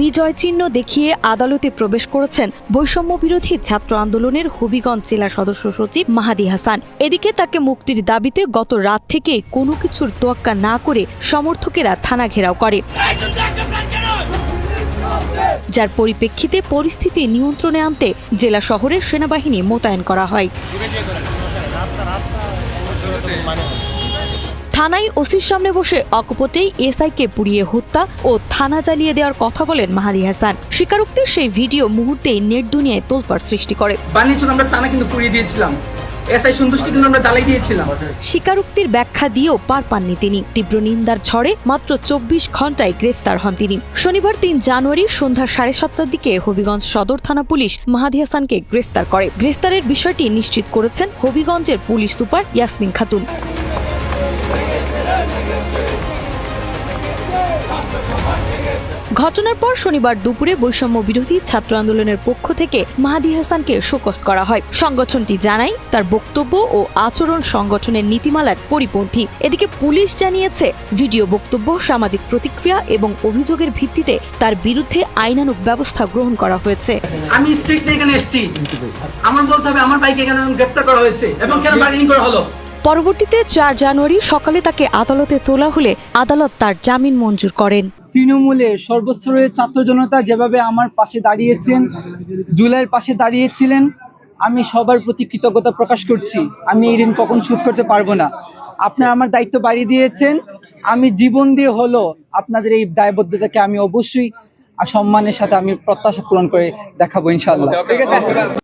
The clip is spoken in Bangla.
বিজয় চিহ্ন দেখিয়ে আদালতে প্রবেশ করেছেন বৈষম্য বিরোধী ছাত্র আন্দোলনের হবিগঞ্জ জেলা সদস্য সচিব মাহাদি হাসান। এদিকে তাকে মুক্তির দাবিতে গত রাত থেকে কোনো কিছুর তোয়াক্কা না করে সমর্থকেরা থানা ঘেরাও করে, যার পরিপ্রেক্ষিতে পরিস্থিতি নিয়ন্ত্রণে আনতে জেলা শহরের সেনাবাহিনী মোতায়েন করা হয়। থানায় ওসির সামনে বসে অকপটেই এসআইকে পুড়িয়ে হত্যা ও থানা জ্বালিয়ে দেওয়ার কথা বলেন মাহাদি হাসান। স্বীকারোক্তির সেই ভিডিও মুহূর্তেই নেট দুনিয়ায় তোলপাড় সৃষ্টি করে। আমরা থানা কিন্তু পুড়িয়ে দিয়েছিলাম, এসআই সন্তুষ্টি কিন্তু আমরা জ্বালিয়ে দিয়েছিলাম। স্বীকারোক্তির ব্যাখ্যা দিয়েও পার পাননি তিনি। তীব্র নিন্দার ঝড়ে মাত্র 24 ঘন্টায় গ্রেফতার হন তিনি। শনিবার 3 জানুয়ারি সন্ধ্যা 7:30টার দিকে হবিগঞ্জ সদর থানা পুলিশ মাহাদি হাসানকে গ্রেফতার করে। গ্রেফতারের বিষয়টি নিশ্চিত করেছেন হবিগঞ্জের পুলিশ সুপার ইয়াসমিন খাতুন। ঘটনার পর শনিবার দুপুরে বৈষম্য বিরোধী ছাত্র আন্দোলনের পক্ষ থেকে মাহাদি হাসানকে শোকজ করা হয়। সংগঠনটি জানায় তার বক্তব্য ও আচরণ সংগঠনের নীতিমালার পরিপন্থী। এদিকে পুলিশ জানিয়েছে ভিডিও বক্তব্য, সামাজিক প্রতিক্রিয়া এবং অভিযোগের ভিত্তিতে তার বিরুদ্ধে আইনানুগ ব্যবস্থা গ্রহণ করা হয়েছে। আমি স্ট্রিক্ট এখানে এসেছি, আমার বলতে হবে আমার ভাইকে কেন গ্রেফতার করা হয়েছে এবং কেন বার্গেনিং করা হলো। পরবর্তীতে 4 জানুয়ারি সকালে তাকে আদালতে তোলা হলে আদালত তার জামিন মঞ্জুর করেন। তৃণমূলের সর্বস্তরের ছাত্র জনতা যেভাবে আমার পাশে দাঁড়িয়েছেন, জুলাইয়ের পাশে দাঁড়িয়েছিলেন, আমি সবার প্রতি কৃতজ্ঞতা প্রকাশ করছি। আমি এই ঋণ কখনো শোধ করতে পারবো না। আপনারা আমার দায়িত্ব বাড়িয়ে দিয়েছেন, আমি জীবন দিয়ে হলো আপনাদের এই দায়বদ্ধতাকে আমি অবশ্যই সম্মানের সাথে আমি প্রত্যাশা পূরণ করে দেখাবো ইনশাআল্লাহ।